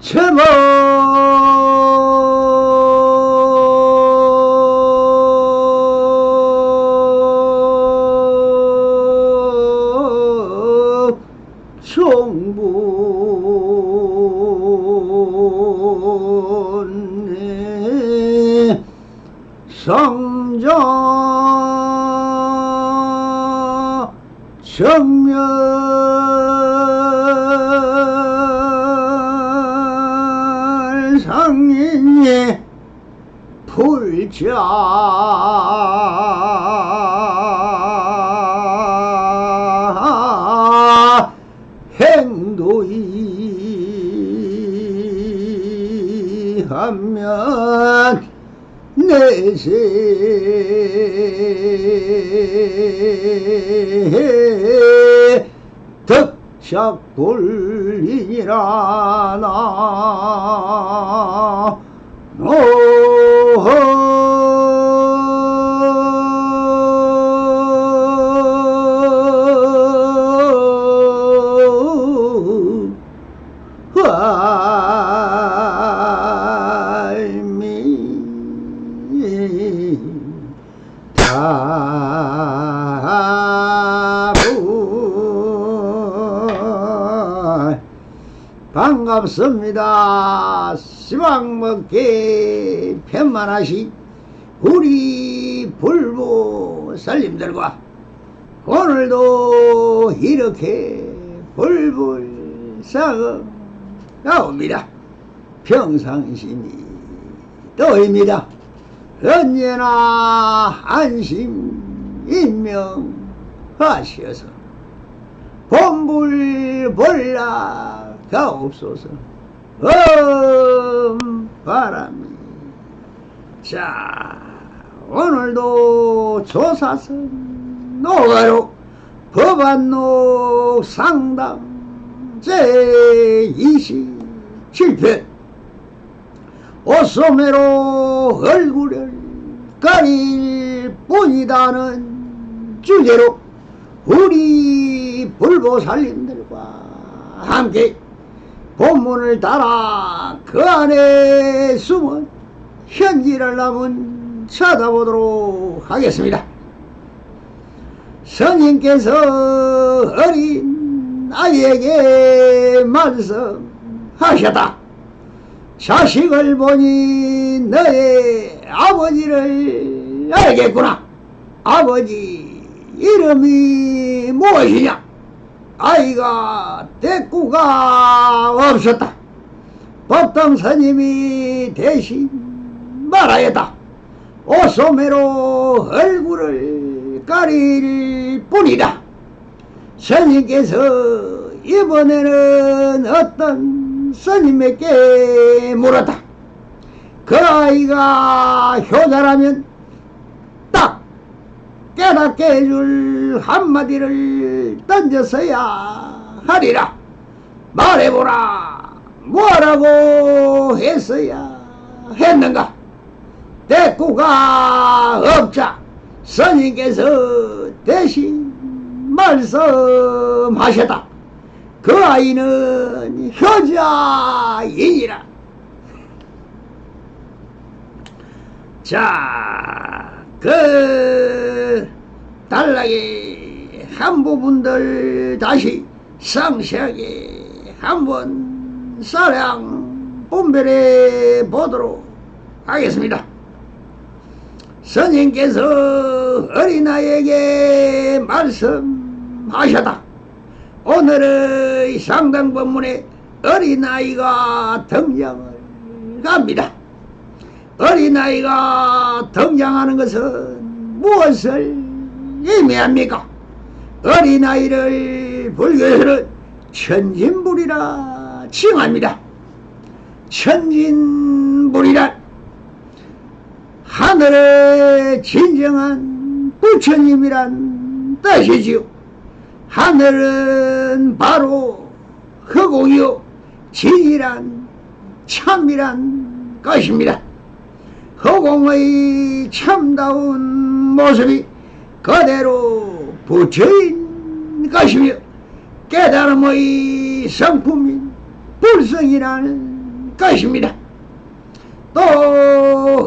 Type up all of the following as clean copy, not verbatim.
제법 정분의 성자 정멸상인이 불자 행도이 하면 내세 덕착 돌리니라 나 반갑습니다. 시방먹기 편만하시 우리 불보 살림들과 오늘도 이렇게 불불 싸고 나옵니다. 평상심이 또입니다. 언제나 안심 인명하시어서 본불 볼라 가옵소서. 바람이. 자, 오늘도 조사선 노가로 법안록 상담 제27편 옷소매로 얼굴을 가릴 뿐이다는 주제로 우리 불보살님들과 함께 본문을 따라 그 안에 숨은 현지를 한번 찾아보도록 하겠습니다. 스님께서 어린 아이에게 말씀하셨다. 자식을 보니 너의 아버지를 알겠구나. 아버지 이름이 무엇이냐? 아이가 대꾸가 없었다. 법당 스님이 대신 말하였다. 옷소매로 얼굴을 가릴 뿐이다. 스님께서 이번에는 어떤 스님에게 물었다. 그 아이가 효자라면 딱 깨닫게 해줄 한마디를 던졌어야 하리라. 말해보라. 뭐라고 했어야 했는가? 대꾸가 없자 스님께서 대신 말씀하셨다. 그 아이는 효자이니라. 자, 그 단락의 한 부분들 다시 상세하게 한번 사량 분별해 보도록 하겠습니다. 스님께서 어린아이에게 말씀하셨다. 오늘의 상당 본문에 어린아이가 등장을 합니다. 어린아이가 등장하는 것은 무엇을 의미합니까? 어린아이를 불교에서는 천진불이라 칭합니다. 천진불이란 하늘의 진정한 부처님이란 뜻이지요. 하늘은 바로 허공이요 진이란 참이란 것입니다. 허공의 참다운 모습이 그대로 부처인 것이며 깨달음의 성품인 불성이라는 것입니다. 또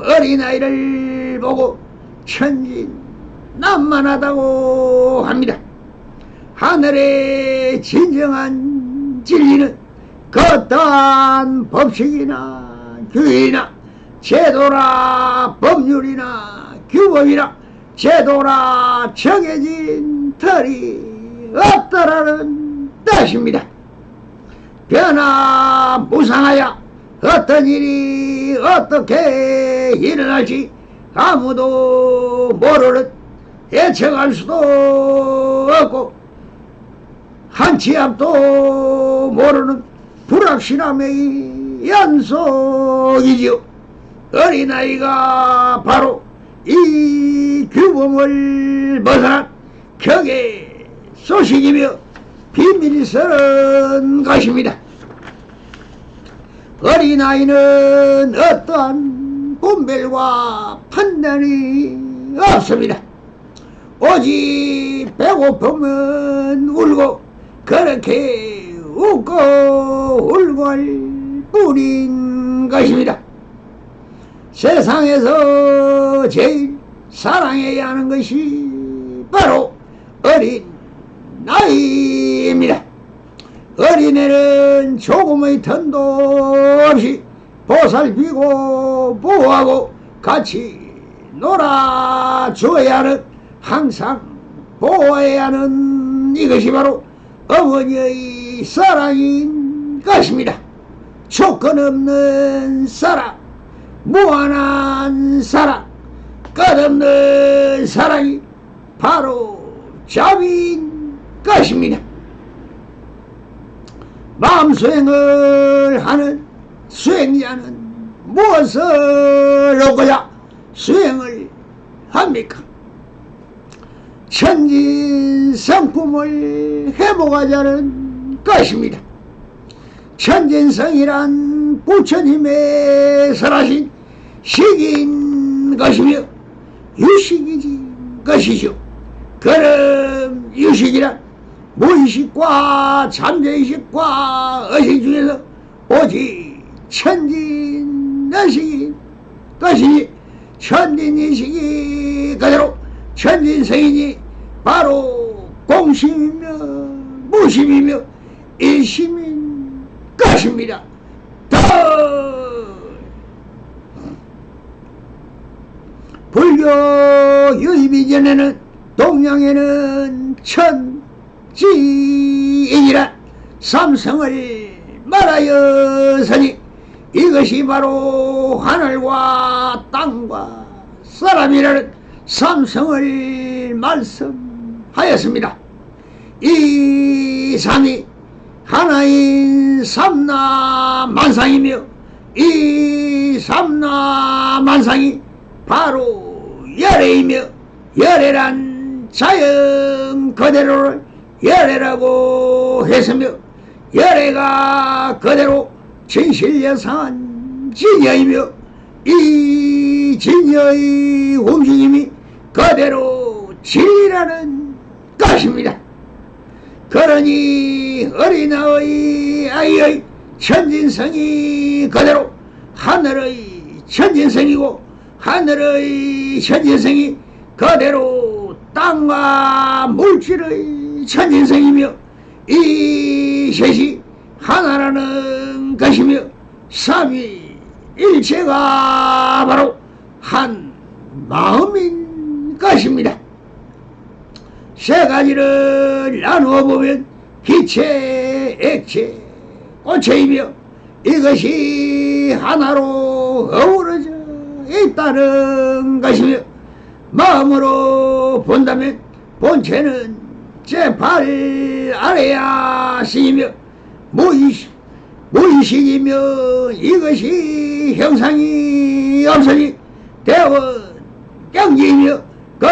어린아이를 보고 천진난만하다고 합니다. 하늘의 진정한 진리는 그 어떠한 법칙이나 규율이나 제도라 법률이나 규범이나 제도라 정해진 틀이 없다라는 뜻입니다. 변화무상하여 어떤 일이 어떻게 일어날지 아무도 모르는, 예측할 수도 없고 한치 앞도 모르는 불확실함의 연속이지요. 어린아이가 바로 이 규범을 벗어난 격의 소식이며 비밀스러운 것입니다. 어린아이는 어떠한 분별과 판단이 없습니다. 오직 배고프면 울고 그렇게 웃고 울고 할 뿐인 것입니다. 세상에서 제일 사랑해야 하는 것이 바로 어린아이입니다. 어린애는 조금의 턴도 없이 보살피고 보호하고 같이 놀아줘야 하는, 항상 보호해야 하는 이것이 바로 어머니의 사랑인 것입니다. 조건 없는 사랑, 무한한 사랑, 끝없는 사랑이 바로 자비인 것입니다. 마음 수행을 하는 수행자는 무엇을 얻고자 수행을 합니까? 천진성품을 회복하자는 것입니다. 천진성이란 부처님의 설하신 식인 것이며 유식이지 것이죠. 그럼 유식이란 무의식과 잠재의식과 의식 중에서 오직 천진의식인 것이니, 천진의식이 그대로 천진성이니 바로 공심이며 무심이며 일심인 것입니다. 불교 유입 이전에는 동양에는 천지이란 삼성을 말하였으니 이것이 바로 하늘과 땅과 사람이라는 삼성을 말씀하였습니다. 이 삼이 하나인 삼라만상이며 이 삼라만상이 바로 열애이며, 열애란 자연 그대로를 열애라고 했으며, 열애가 그대로 진실여상한 진여이며, 이 진여의 움직임이 그대로 진리라는 것입니다. 그러니 어린아이의 천진성이 그대로 하늘의 천진성이고, 하늘의 천진성이 그대로 땅과 물질의 천진성이며, 이 셋이 하나라는 것이며, 삼위일체가 바로 한 마음인 것입니다. 세 가지를 나누어 보면 기체, 액체, 고체이며 이것이 하나로 어우러져 있다는 것이며, 마음으로 본다면 본체는 제8 아래야식이며 무의식이며 이것이 형상이 없으니 대원 경지이며, 그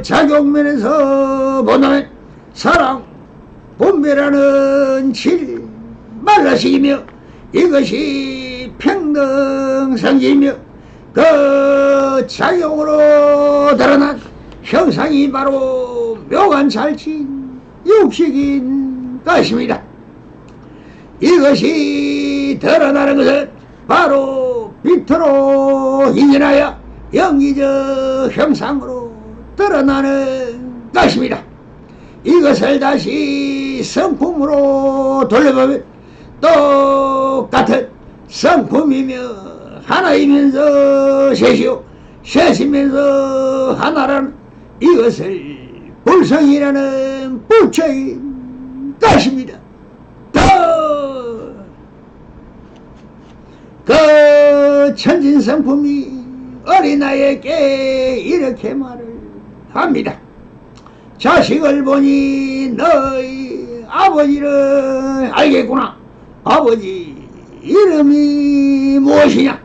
작용면에서 본다면 사랑 분별하는 질 말라식이며 이것이 평등성지이며, 그 작용으로 드러난 형상이 바로 묘관찰진 육식인 것입니다. 이것이 이 드러나는 것은 바로 빛으로 인연하여 영기적 형상으로 드러나는 것입니다. 이것을 다시 성품으로 돌려보면 똑같은 성품이며 하나이면서 셋이요 셋이면서 하나라는 이것을 불성이라는 부처인 것입니다. 그 천진성품이 어린아이에게 이렇게 말을 합니다. 자식을 보니 너희 아버지를 알겠구나. 아버지 이름이 무엇이냐.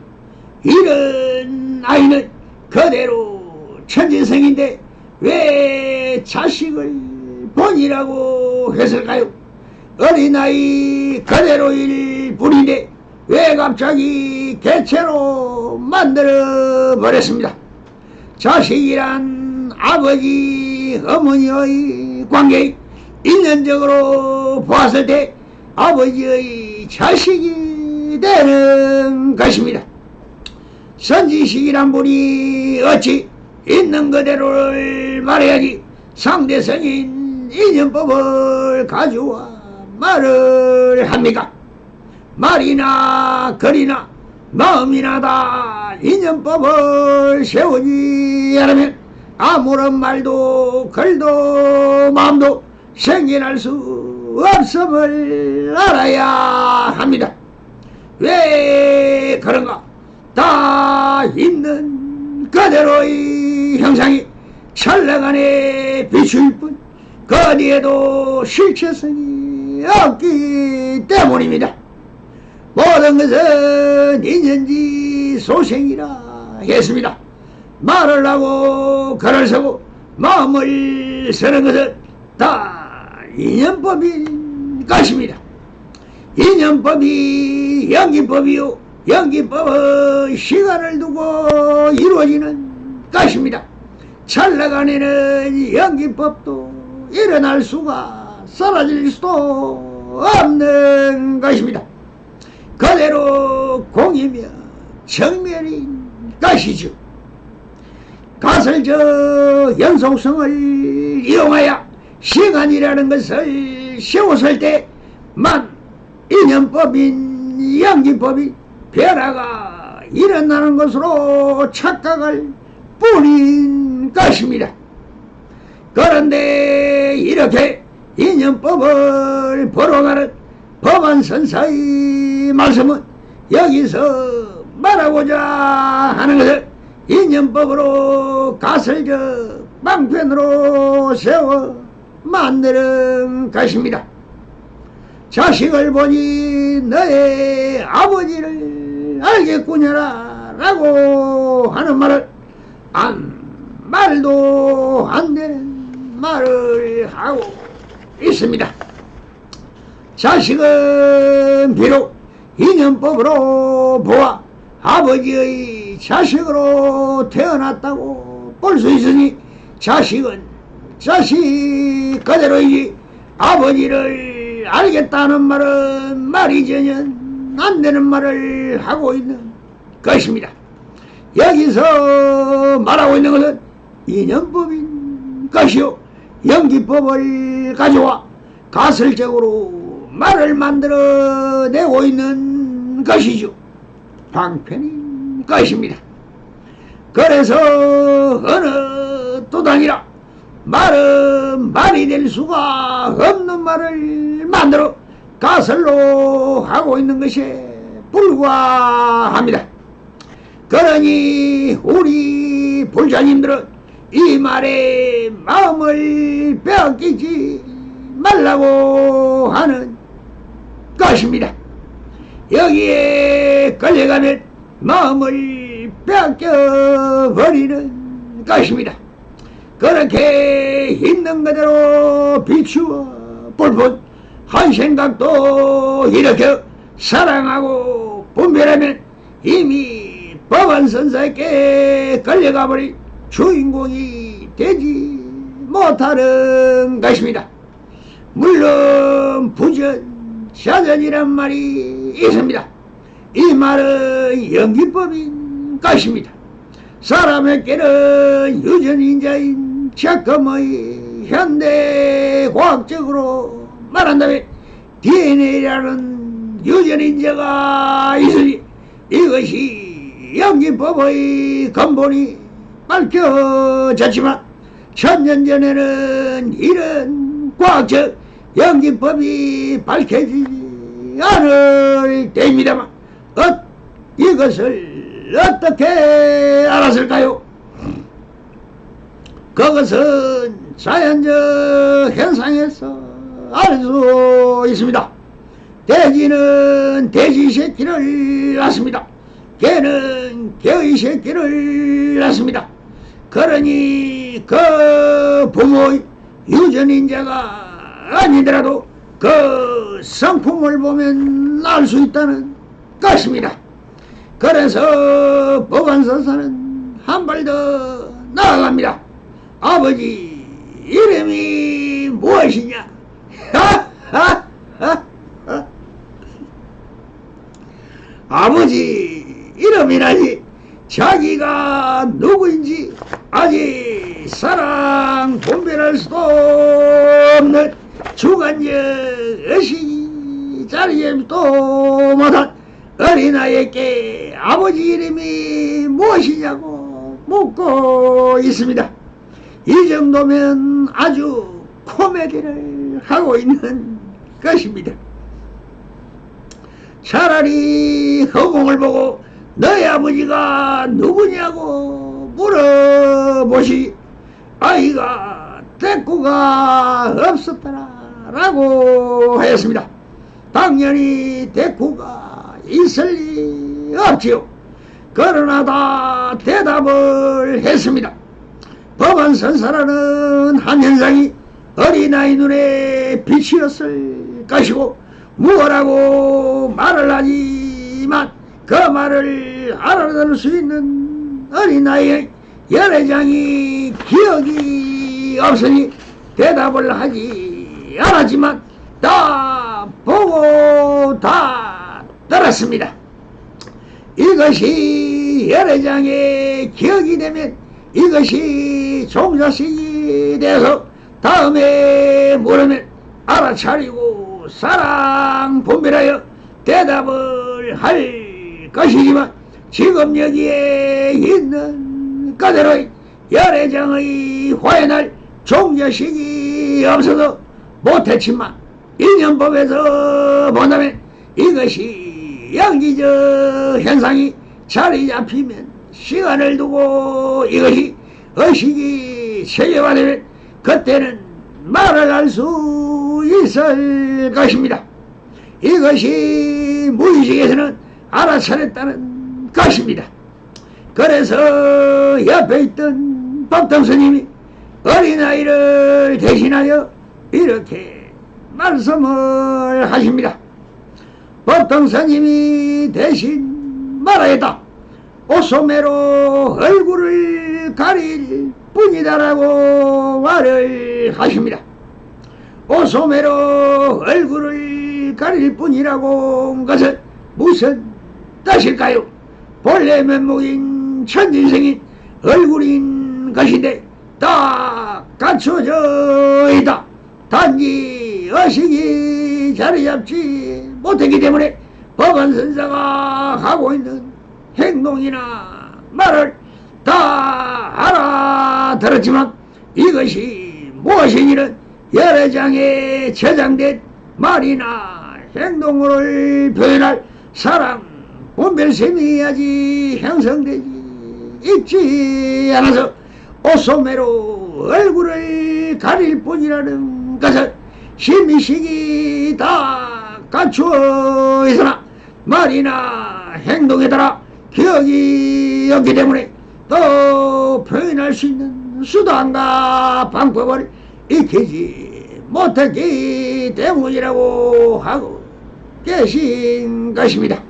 이런 아이는 그대로 천진성인데 왜 자식을 본이라고 했을까요? 어린아이 그대로일 뿐인데 왜 갑자기 개체로 만들어 버렸습니다. 자식이란 아버지 어머니의 관계 인연적으로 보았을 때 아버지의 자식이 되는 것입니다. 선지식이란 분이 어찌 있는 그대로를 말해야지 상대성인 인연법을 가져와 말을 합니까? 말이나 글이나 마음이나 다 인연법을 세우지 않으면 아무런 말도 글도 마음도 생겨날 수 없음을 알아야 합니다. 왜 그런가? 다 있는 그대로의 형상이 찰나간에 비추일 뿐 그 어디에도 실체성이 없기 때문입니다. 모든 것은 인연지 소생이라 했습니다. 말을 하고 글을 쓰고 마음을 쓰는 것은 다 인연법인 것입니다. 인연법이 연기법이요 연기법은 시간을 두고 이루어지는 것입니다. 찰나간에는 연기법도 일어날 수가 사라질 수도 없는 것입니다. 그대로 공이며 정면인 것이죠. 가설적 연속성을 이용하여 시간이라는 것을 세웠을 때만 인연법인 연기법이 변화가 일어나는 것으로 착각할 뿐인 것입니다. 그런데 이렇게 인연법을 벌어가는 법안선사의 말씀은 여기서 말하고자 하는 것을 인연법으로 가설적 방편으로 세워 만드는 것입니다. 자식을 보니 너의 아버지를 알겠구나 라고 하는 말을 말도 안 되는 말을 하고 있습니다. 자식은 비록 인연법으로 보아 아버지의 자식으로 태어났다고 볼 수 있으니 자식은 자식 그대로이지 아버지를 알겠다는 말은 말이 전혀 안 되는 말을 하고 있는 것입니다. 여기서 말하고 있는 것은 인연법인 것이요 연기법을 가져와 가설적으로 말을 만들어내고 있는 것이죠. 방편인 것입니다. 그래서 어느 도당이라 말은 말이 될 수가 없는 말을 만들어 가설로 하고 있는 것에 불과합니다. 그러니 우리 불자님들은 이 말에 마음을 빼앗기지 말라고 하는 것입니다. 여기에 걸려가면 마음을 빼앗겨 버리는 것입니다. 그렇게 있는 그대로 비추어 볼 뿐 한 생각도 이렇게 사랑하고 분별하면 이미 법안선사에게 걸려가 버린 주인공이 되지 못하는 것입니다. 물론 부전, 자전이란 말이 있습니다. 이 말은 연기법인 것입니다. 사람에게는 유전인자인 지금의 현대 과학적으로 말한다면 DNA라는 유전인자가 있으니 이것이 연기법의 근본이 밝혀졌지만 천년 전에는 이런 과학적 연기법이 밝혀지지 않을 때입니다만 이것을 어떻게 알았을까요? 그것은 자연적 현상에서 알 수 있습니다. 돼지는 돼지 새끼를 낳습니다. 개는 개의 새끼를 낳습니다. 그러니 그 부모의 유전인자가 아니더라도 그 성품을 보면 알 수 있다는 것입니다. 그래서 법안서사는 한 발 더 나아갑니다. 아버지 이름이 무엇이냐? 아버지 이름이라니 자기가 누구인지 아직 사랑 분별할 수도 없는 주관적 의식이 자리에도 못한 어린아이에게 아버지 이름이 무엇이냐고 묻고 있습니다. 이 정도면 아주 코미디를 하고 있는 것입니다. 차라리 허공을 보고 너희 아버지가 누구냐고 물어보시. 아이가 대꾸가 없었더라 라고 하였습니다. 당연히 대꾸가 있을 리 없지요. 그러나 다 대답을 했습니다. 법안 선사라는 한 현상이 어린아이 눈에 비치었을 것이고 무엇라고 말을 하지만 그 말을 알아들을 수 있는 어린아이의 열애장이 기억이 없으니 대답을 하지 않았지만 다 보고 다 들었습니다. 이것이 열애장의 기억이 되면 이것이 종자식이 돼서 다음에 물으면 알아차리고 사랑 분별하여 대답을 할 것이지만 지금 여기에 있는 그대로의 열애장의 화해날 종자식이 없어서 못했지만 인연법에서 본다면 이것이 양기적 현상이 자리 잡히면 시간을 두고 이것이 의식이 체계화되면 그때는 말을 할 수 있을 것입니다. 이것이 무의식에서는 알아차렸다는 것입니다. 그래서 옆에 있던 법당 스님이 어린아이를 대신하여 이렇게 말씀을 하십니다. 법당 스님이 대신 말하였다. 옷소매로 얼굴을 가릴 뿐이다라고 말을 하십니다. 옷소매로 얼굴을 가릴 뿐이라고 한 것은 무슨 뜻일까요? 본래 면목인 천진생인 얼굴인 것인데 다 갖춰져 있다. 단지 의식이 자리 잡지 못했기 때문에 법안선사가 하고 있는 행동이나 말을 다 알아들었지만 이것이 무엇이니는 열애장에 저장된 말이나 행동을 표현할 사랑 분별심이 아직 형성되지 있지 않아서 옷소매로 얼굴을 가릴 뿐이라는 것은 심의식이 다 갖추어 있으나 말이나 행동에 따라 기억이 없기 때문에 또 표현할 수 있는 수단과 방법을 익히지 못했기 때문이라고 하고 계신 것입니다.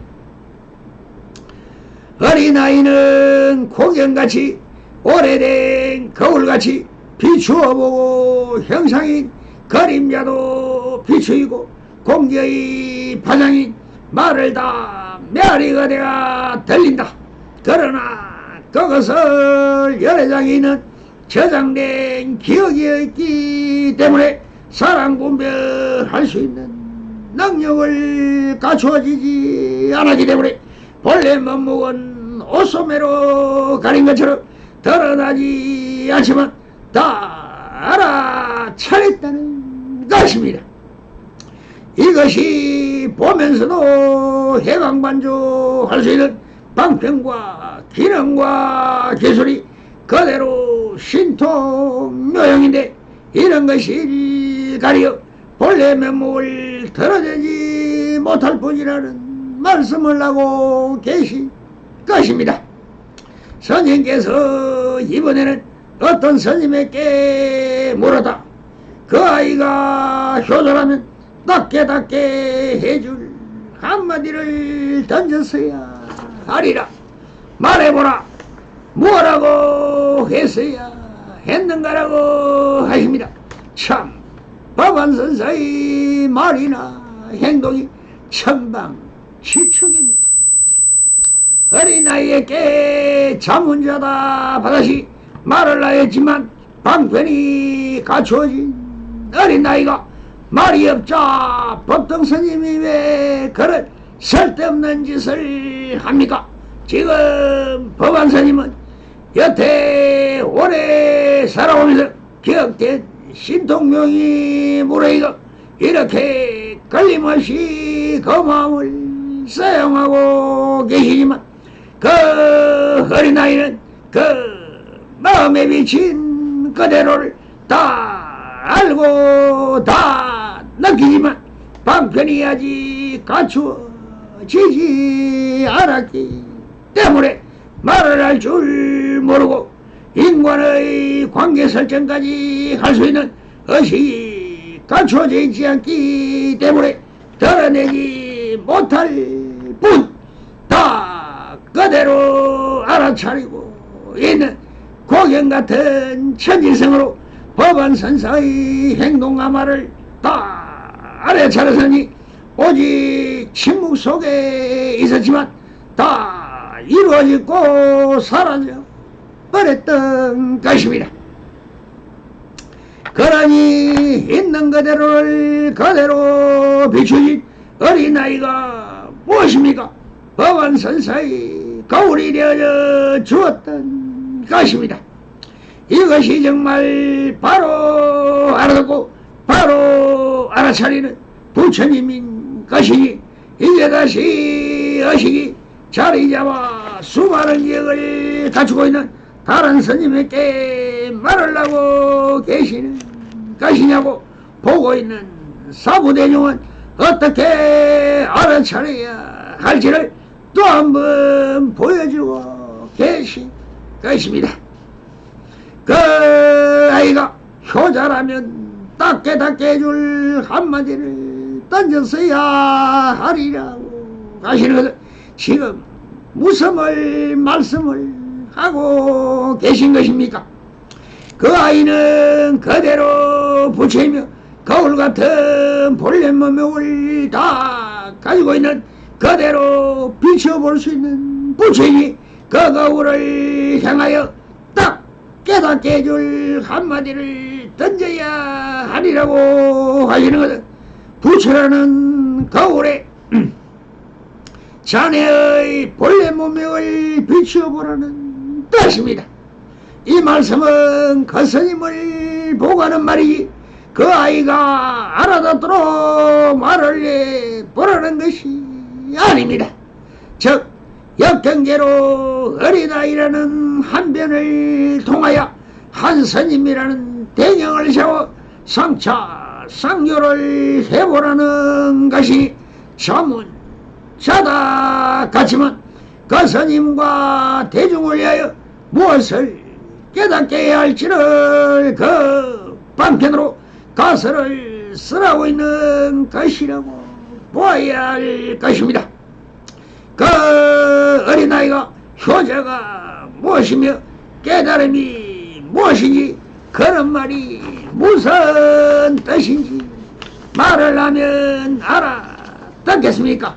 어린아이는 공연같이 오래된 거울같이 비추어보고 형상인 그림자도 비추이고 공기의 파장인 말을 다 메아리가 되어 들린다. 그러나 그것을 여러 장에는 저장된 기억이 있기 때문에 사랑 분별할 수 있는 능력을 갖추어지지 않았기 때문에 본래 면목은 옷소매로 가린 것처럼 드러나지 않지만 다 알아차렸다는 것입니다. 이것이 보면서도 해방반조할 수 있는 방편과 기능과 기술이 그대로 신통묘형인데 이런 것이 가려 본래 면목을 드러내지 못할 뿐이라는 말씀을 하고 계신 것입니다. 스님께서 이번에는 어떤 스님에게 물었다. 그 아이가 효도라면 답게 해줄 한마디를 던졌어야 하리라. 말해보라. 뭐라고 했어야 했는가라고 하십니다. 참 법안선사의 말이나 행동이 천방지축입니다. 어린아이에게 자문자다 바다시 말을 하였지만 방편이 갖추어진 어린아이가 말이 없자 법등스님이 왜 그런 쓸데없는 짓을 합니까? 지금 법안스님은 여태 오래 살아오면서 기억된 신통명이 무례이가 이렇게 걸림없이 그 마음을 사용하고 계시지만 그 어린아이는 그 마음에 비친 그대로를 다 알고 다 느끼지만 방편이 아직 갖추어지지 않았기 때문에 말을 할 줄 모르고 인간의 관계 설정까지 할 수 있는 의식이 갖추어져 있지 않기 때문에 드러내지 못할 뿐 다 그대로 알아차리고 있는 고경 같은 천지성으로 법안선사의 행동과 말을 다 알아차렸으니 오직 침묵 속에 있었지만 다 이루어지고 사라져 버렸던 것입니다. 그러니 있는 그대로를 그대로 비추신 어린아이가 무엇입니까? 법안선사의 거울이 되어 주었던 것입니다. 이것이 정말 바로 알아듣고 바로 알아차리는 부처님인 것이니 이제 다시 의식이 자리 잡아 수많은 기억을 갖추고 있는 다른 스님에게 말을 하고 계시는 것이냐고 보고 있는 사부대중은 어떻게 알아차려야 할지를 또 한 번 보여주고 계신 것입니다. 그 아이가 효자라면 닦게 해줄 한마디를 던졌어야 하리라고 하시는 것은 지금 무슨 말씀을 하고 계신 것입니까? 그 아이는 그대로 부처이며 거울 같은 본래 몸을 다 가지고 있는 그대로 비춰볼 수 있는 부처이니 그 거울을 향하여 딱 깨닫게 해줄 한마디를 던져야 하리라고 하시는 것은 부처라는 거울에 자네의 본래 몸을 비추어보라는 뜻입니다. 이 말씀은 그 스님을 보고 하는 말이지 그 아이가 알아듣도록 말을 해보라는 것이 아닙니다. 즉 역경계로 어린아이라는 한 변을 통하여 한 스님이라는 대경을 세워 상차 상교를 해보라는 것이 자문자다 같지만 그 스님과 대중을 위하여 무엇을 깨닫게 해야 할지를 그 방편으로 가설을 쓰라고 있는 것이라고 보아야 할 것입니다. 그 어린아이가 효자가 무엇이며 깨달음이 무엇인지 그런 말이 무슨 뜻인지 말을 하면 알아듣겠습니까?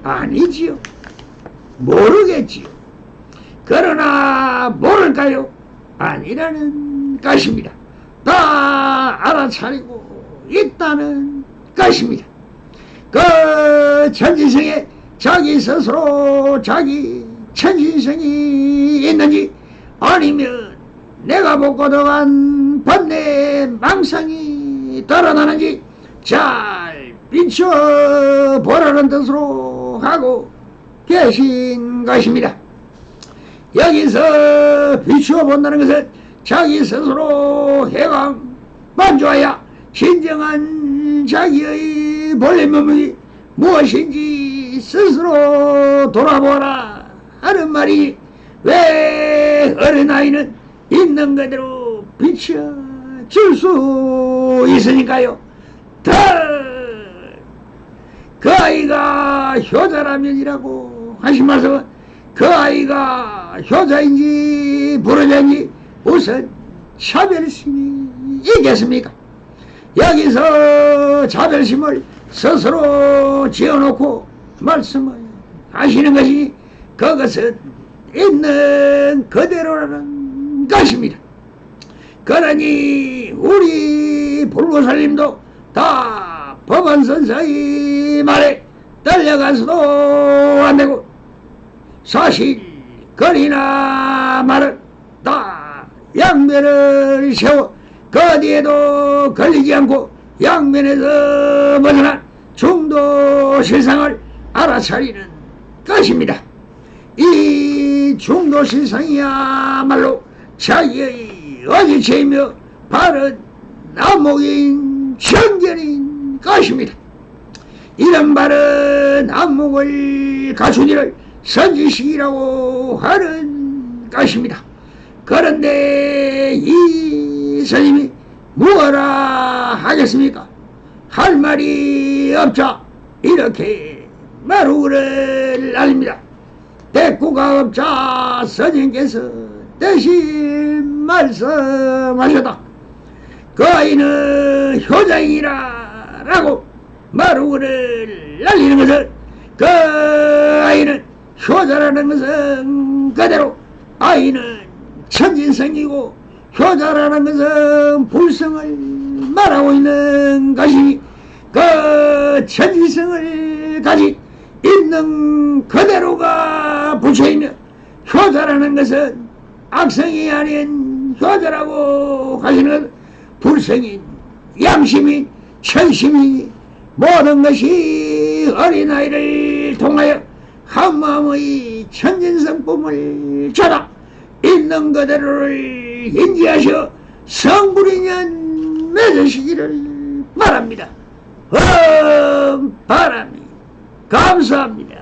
아니지요. 모르겠지요. 그러나 모를까요? 아니라는 것입니다. 다 알아차리고 있다는 것입니다. 그 천지성에 자기 스스로 자기 천지성이 있는지, 아니면 내가 보고 더한 번뇌 망상이 드러나는지 잘 비춰보라는 뜻으로 하고 계신 것입니다. 여기서 비추어본다는 것은 자기 스스로 해강 만조하여 진정한 자기의 본래 몸이 무엇인지 스스로 돌아보라 하는 말이, 왜 어린아이는 있는 그대로 비춰줄 수 있으니까요. 그 아이가 효자라면이라고 하신 말씀은, 그 아이가 효자인지 불효자인지 무슨 차별심이 있겠습니까? 여기서 차별심을 스스로 지어놓고 말씀을 하시는 것이, 그것은 있는 그대로라는 것입니다. 그러니 우리 불구살림도 다 법원선서의 말에 떨려가서도 안되고, 사실 거리나 말을 다 양면을 세워 그 어디에도 걸리지 않고 양면에서 벗어난 중도 실상을 알아차리는 것입니다. 이 중도 실상이야말로 자기의 어지체이며 바른 안목인 정견인 것입니다. 이런 바른 안목을 갖춘 이를 선지식이라고 하는 것입니다. 그런데 이 스님이 무엇라 하겠습니까? 할 말이 없자 이렇게 마루를 날립니다. 대꾸가 없자 스님께서 대신 말씀하셨다. 그 아이는 효자이라 라고 마루를 날리는 것은, 그 아이는 효자라는 것은 그대로 아이는 천진성이고 효자라는 것은 불성을 말하고 있는 것이니, 그 천진성을 가진 있는 그대로가 붙여있는 효자라는 것은 악성이 아닌 효자라고 하시는 것은 불성인 양심인 천심이니, 모든 것이 어린아이를 통하여 한마음의 천진성품을 찾아 있는 그대로를 인지하셔 성불인연 맺으시기를 바랍니다. 바람이 감사합니다.